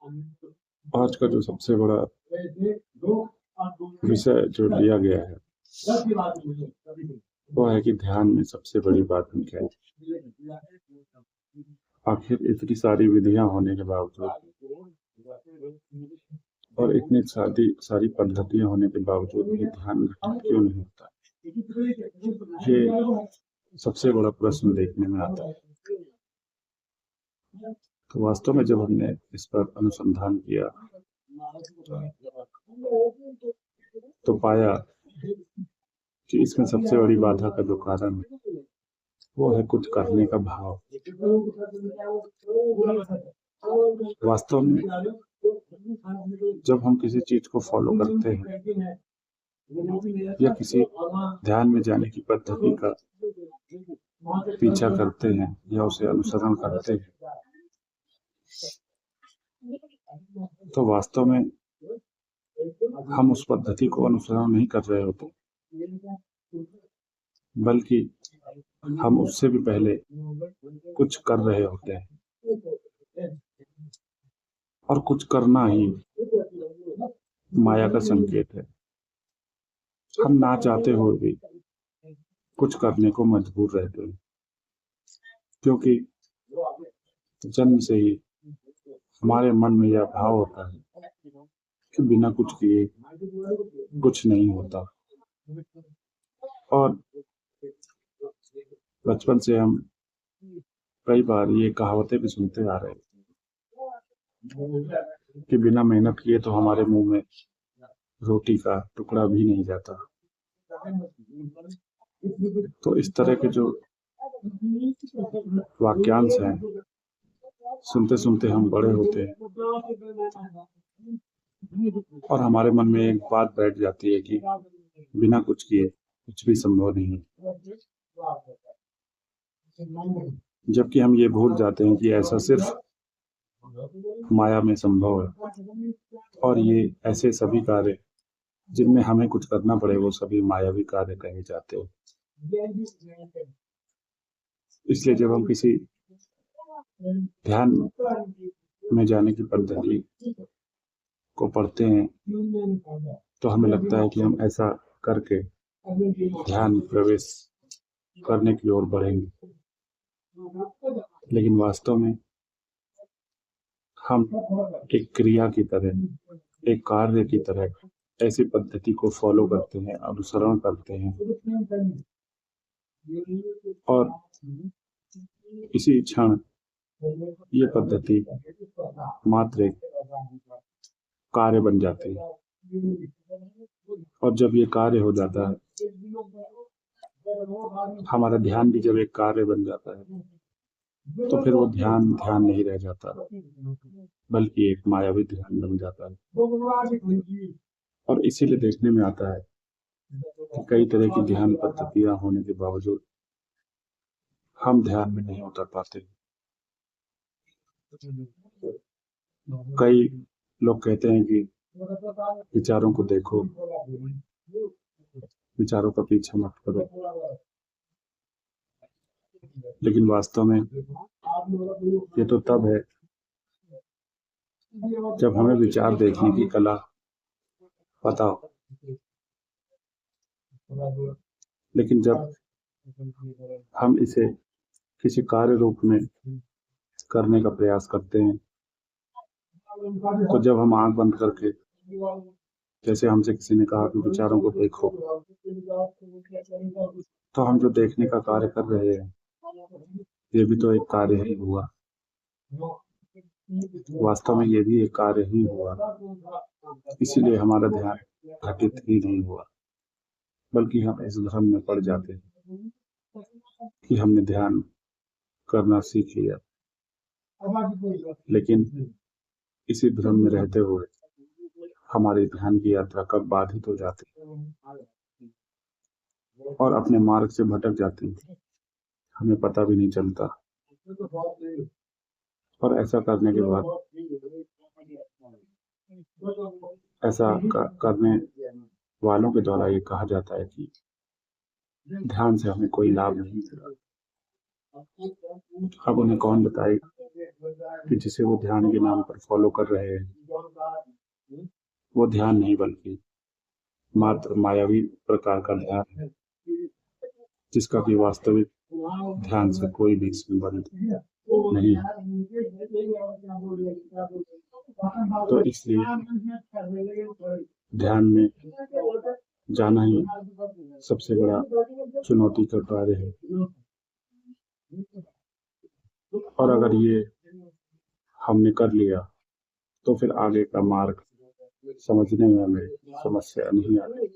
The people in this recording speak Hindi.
आज का जो सबसे बड़ा विषय जो लिया गया है वो है कि ध्यान में सबसे बड़ी बात क्या है। आखिर इतनी सारी विधियां होने के बावजूद और इतनी सारी पद्धतियां होने के बावजूद भी ध्यान क्यों नहीं होता, ये सबसे बड़ा प्रश्न देखने में आता है। तो वास्तव में जब हमने इस पर अनुसंधान किया तो पाया कि इसमें सबसे बड़ी बाधा का जो कारण है वो है कुछ करने का भाव। वास्तव में जब हम किसी चीज को फॉलो करते हैं या किसी ध्यान में जाने की पद्धति का पीछा करते हैं या उसे अनुसरण करते हैं तो वास्तव में हम उस पद्धति को अनुसरण नहीं कर रहे होते, बल्कि हम उससे भी पहले कुछ कर रहे होते हैं। और कुछ करना ही माया का संकेत है। हम ना चाहते हुए भी कुछ करने को मजबूर रहते हैं, क्योंकि जन्म से ही हमारे मन में यह भाव होता है कि बिना कुछ किए कुछ नहीं होता। और बचपन से हम कई बार ये कहावतें भी सुनते आ रहे हैं कि बिना मेहनत किए तो हमारे मुंह में रोटी का टुकड़ा भी नहीं जाता। तो इस तरह के जो वाक्यांश हैं सुनते सुनते हम बड़े होते हैं और हमारे मन में एक बात बैठ जाती है कि बिना कुछ किए कुछ भी संभव नहीं है। जबकि हम ये भूल जाते हैं कि ऐसा सिर्फ माया में संभव है और ये ऐसे सभी कार्य जिनमें हमें कुछ करना पड़े वो सभी मायावी कार्य कहे जाते हैं। इसलिए जब हम किसी ध्यान में जाने की पद्धति को पढ़ते हैं तो हमें लगता है कि हम ऐसा करके ध्यान प्रवेश करने की ओर बढ़ेंगे, लेकिन वास्तव में हम एक क्रिया की तरह, एक कार्य की तरह ऐसी पद्धति को फॉलो करते हैं, अनुसरण करते हैं और इसी क्षण ये पद्धति मात्र एक कार्य बन जाती है। और जब ये कार्य हो जाता है, हमारा ध्यान भी जब एक कार्य बन जाता है तो फिर वो ध्यान नहीं रह जाता, बल्कि एक मायावी ध्यान बन जाता है। और इसीलिए देखने में आता है कि कई तरह की ध्यान पद्धतियां होने के बावजूद हम ध्यान में नहीं उतर पाते। कई लोग कहते हैं कि विचारों को देखो, विचारों का पीछा मत करो, लेकिन वास्तव में ये तो तब है जब हमें विचार देखने की कला पता हो। लेकिन जब हम इसे किसी कार्य रूप में करने का प्रयास करते हैं तो जब हम आंख बंद करके, जैसे हमसे किसी ने कहा कि विचारों को देखो, तो हम जो देखने का कार्य कर रहे हैं ये भी तो एक कार्य ही हुआ। वास्तव में ये भी एक कार्य ही हुआ, इसीलिए हमारा ध्यान घटित ही नहीं हुआ, बल्कि हम इस भ्रम में पड़ जाते हैं कि हमने ध्यान करना सीख लिया। लेकिन इसी भ्रम में रहते हुए हमारी ध्यान की यात्रा कब बाधित हो जाती है और अपने मार्ग से भटक जाती है, हमें पता भी नहीं चलता। और ऐसा करने के बाद करने वालों के द्वारा ये कहा जाता है कि ध्यान से हमें कोई लाभ नहीं मिला। अब उन्हें कौन बताए कि जिसे वो ध्यान के नाम पर फॉलो कर रहे हैं, वो ध्यान नहीं बल्कि मात्र मायावी प्रकार का ध्यान है, जिसका कि वास्तविक ध्यान से कोई भी संबंध नहीं है। तो इसलिए ध्यान में जाना ही सबसे बड़ा चुनौती का कार्य है। और अगर ये हमने कर लिया तो फिर आगे का मार्ग समझने में हमें समस्या नहीं आती।